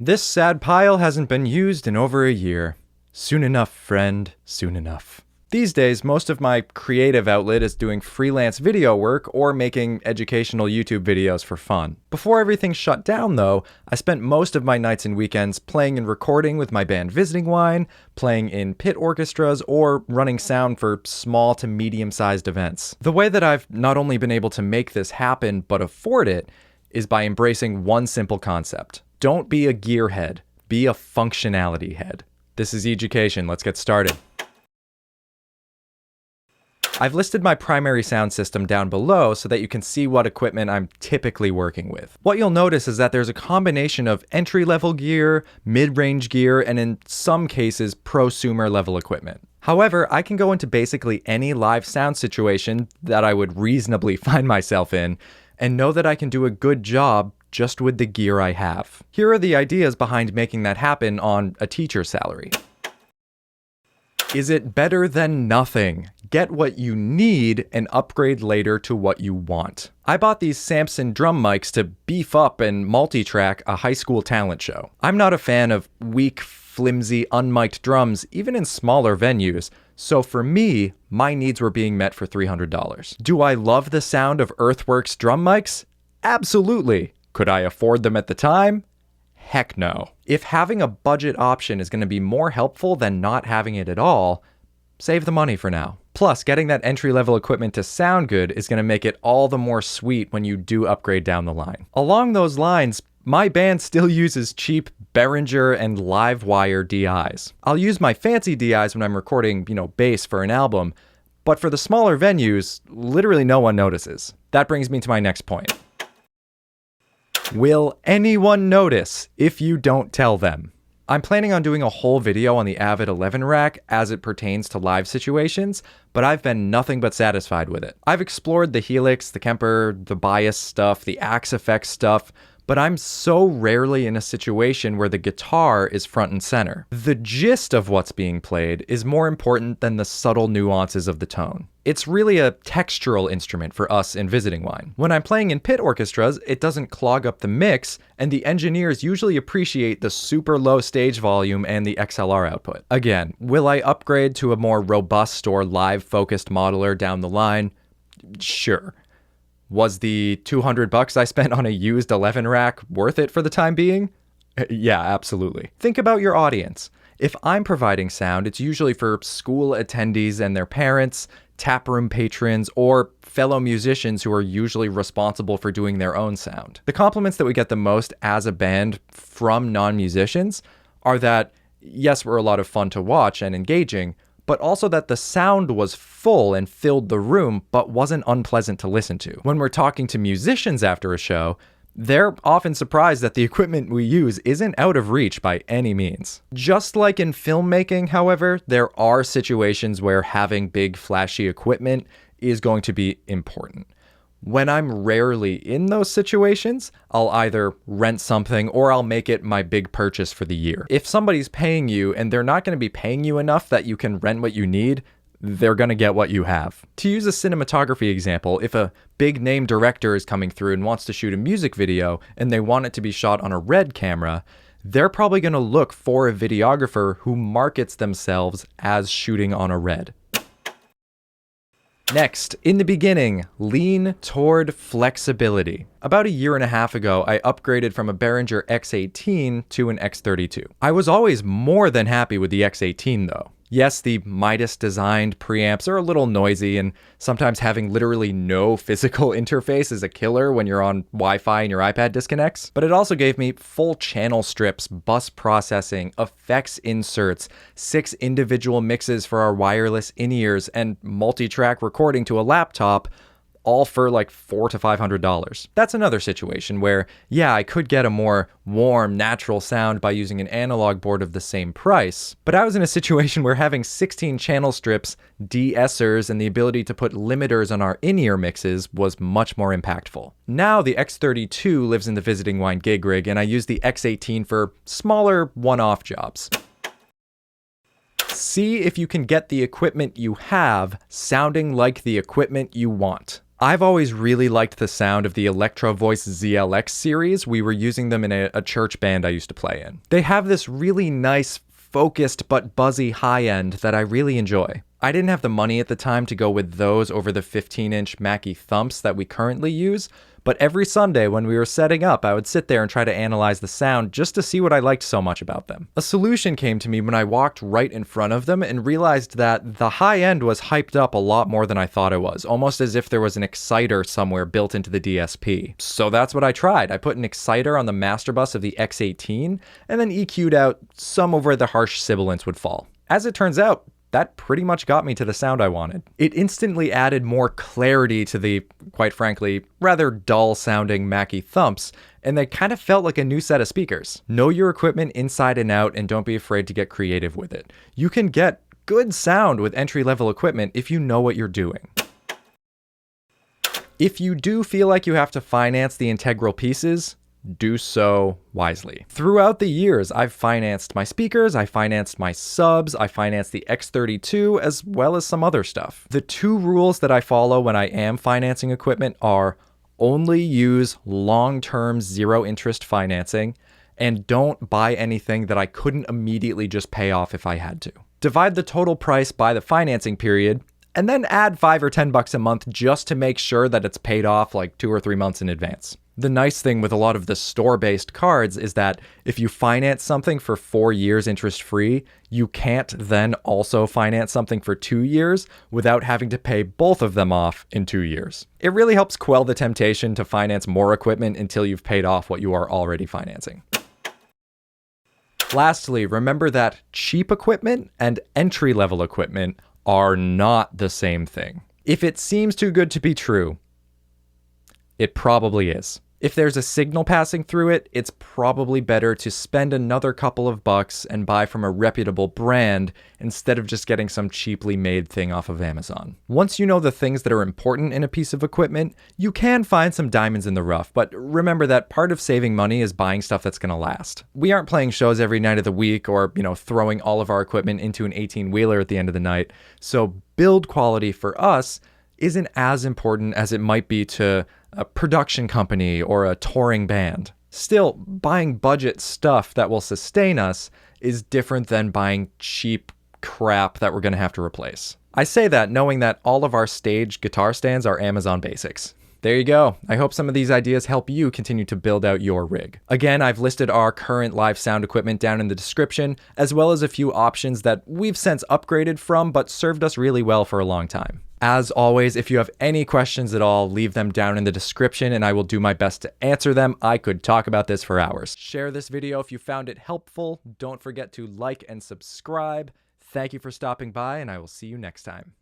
This sad pile hasn't been used in over a year. Soon enough, friend, soon enough. These days, most of my creative outlet is doing freelance video work or making educational YouTube videos for fun. Before everything shut down though, I spent most of my nights and weekends playing and recording with my band Visiting Wine, playing in pit orchestras, or running sound for small to medium-sized events. The way that I've not only been able to make this happen, but afford it, is by embracing one simple concept. Don't be a gearhead, be a functionality head. This is E-ducation, let's get started. I've listed my primary sound system down below so that you can see what equipment I'm typically working with. What you'll notice is that there's a combination of entry-level gear, mid-range gear, and in some cases, prosumer level equipment. However, I can go into basically any live sound situation that I would reasonably find myself in, and know that I can do a good job just with the gear I have. Here are the ideas behind making that happen on a teacher's salary. Is it better than nothing? Get what you need and upgrade later to what you want. I bought these Samson drum mics to beef up and multi-track a high school talent show. I'm not a fan of weak, flimsy, unmiked drums, even in smaller venues, so for me, my needs were being met for $300. Do I love the sound of Earthworks drum mics? Absolutely. Could I afford them at the time? Heck no. If having a budget option is going to be more helpful than not having it at all, save the money for now. Plus, getting that entry-level equipment to sound good is going to make it all the more sweet when you do upgrade down the line. Along those lines, my band still uses cheap Behringer and Livewire DIs. I'll use my fancy DIs when I'm recording, bass for an album, but for the smaller venues, literally no one notices. That brings me to my next point. Will anyone notice if you don't tell them? I'm planning on doing a whole video on the Avid 11 Rack as it pertains to live situations, but I've been nothing but satisfied with it. I've explored the Helix, the Kemper, the bias stuff, the Axe effects stuff, but I'm so rarely in a situation where the guitar is front and center. The gist of what's being played is more important than the subtle nuances of the tone. It's really a textural instrument for us in Visiting Wine. When I'm playing in pit orchestras, it doesn't clog up the mix, and the engineers usually appreciate the super low stage volume and the XLR output. Again, will I upgrade to a more robust or live-focused modeler down the line? Sure. Was the $200 I spent on a used 11 rack worth it for the time being? Yeah, absolutely. Think about your audience. If I'm providing sound, it's usually for school attendees and their parents, taproom patrons, or fellow musicians who are usually responsible for doing their own sound. The compliments that we get the most as a band from non-musicians are that, yes, we're a lot of fun to watch and engaging, but also that the sound was full and filled the room, but wasn't unpleasant to listen to. When we're talking to musicians after a show, they're often surprised that the equipment we use isn't out of reach by any means. Just like in filmmaking, however, there are situations where having big flashy equipment is going to be important. When I'm rarely in those situations, I'll either rent something or I'll make it my big purchase for the year. If somebody's paying you and they're not going to be paying you enough that you can rent what you need, they're going to get what you have. To use a cinematography example, if a big name director is coming through and wants to shoot a music video and they want it to be shot on a RED camera, they're probably going to look for a videographer who markets themselves as shooting on a RED. Next, in the beginning, lean toward flexibility. About a year and a half ago, I upgraded from a Behringer X18 to an X32. I was always more than happy with the X18 though. Yes, the Midas designed preamps are a little noisy, and sometimes having literally no physical interface is a killer when you're on Wi-Fi and your iPad disconnects, but it also gave me full channel strips, bus processing, effects inserts, 6 individual mixes for our wireless in-ears, and multi-track recording to a laptop, all for like $400 to $500. That's another situation where, yeah, I could get a more warm, natural sound by using an analog board of the same price, but I was in a situation where having 16 channel strips, de-essers, and the ability to put limiters on our in-ear mixes was much more impactful. Now the X32 lives in the Visiting Wine gig rig, and I use the X18 for smaller, one-off jobs. See if you can get the equipment you have sounding like the equipment you want. I've always really liked the sound of the Electro Voice ZLX series. We were using them in a church band I used to play in. They have this really nice, focused but buzzy high end that I really enjoy. I didn't have the money at the time to go with those over the 15-inch Mackie Thumps that we currently use, but every Sunday when we were setting up, I would sit there and try to analyze the sound just to see what I liked so much about them. A solution came to me when I walked right in front of them and realized that the high end was hyped up a lot more than I thought it was, almost as if there was an exciter somewhere built into the DSP. So that's what I tried. I put an exciter on the master bus of the X18 and then EQ'd out some of where the harsh sibilance would fall. As it turns out, that pretty much got me to the sound I wanted. It instantly added more clarity to the, quite frankly, rather dull sounding Mackie Thumps, and they kind of felt like a new set of speakers. Know your equipment inside and out, and don't be afraid to get creative with it. You can get good sound with entry-level equipment if you know what you're doing. If you do feel like you have to finance the integral pieces, do so wisely. Throughout the years, I've financed my speakers, I financed my subs, I financed the X32, as well as some other stuff. The two rules that I follow when I am financing equipment are only use long-term zero-interest financing and don't buy anything that I couldn't immediately just pay off if I had to. Divide the total price by the financing period, and then add $5 or $10 a month just to make sure that it's paid off like 2 or 3 months in advance. The nice thing with a lot of the store-based cards is that if you finance something for 4 years interest-free, you can't then also finance something for 2 years without having to pay both of them off in 2 years. It really helps quell the temptation to finance more equipment until you've paid off what you are already financing. Lastly, remember that cheap equipment and entry-level equipment are not the same thing. If it seems too good to be true, it probably is. If there's a signal passing through it, it's probably better to spend another couple of bucks and buy from a reputable brand instead of just getting some cheaply made thing off of Amazon. Once you know the things that are important in a piece of equipment, you can find some diamonds in the rough, but remember that part of saving money is buying stuff that's gonna last. We aren't playing shows every night of the week or, throwing all of our equipment into an 18-wheeler at the end of the night, so build quality for us isn't as important as it might be to a production company or a touring band. Still, buying budget stuff that will sustain us is different than buying cheap crap that we're going to have to replace. I say that knowing that all of our stage guitar stands are Amazon Basics. There you go. I hope some of these ideas help you continue to build out your rig. Again, I've listed our current live sound equipment down in the description, as well as a few options that we've since upgraded from but served us really well for a long time. As always, if you have any questions at all, leave them down in the description and I will do my best to answer them. I could talk about this for hours. Share this video if you found it helpful. Don't forget to like and subscribe. Thank you for stopping by, and I will see you next time.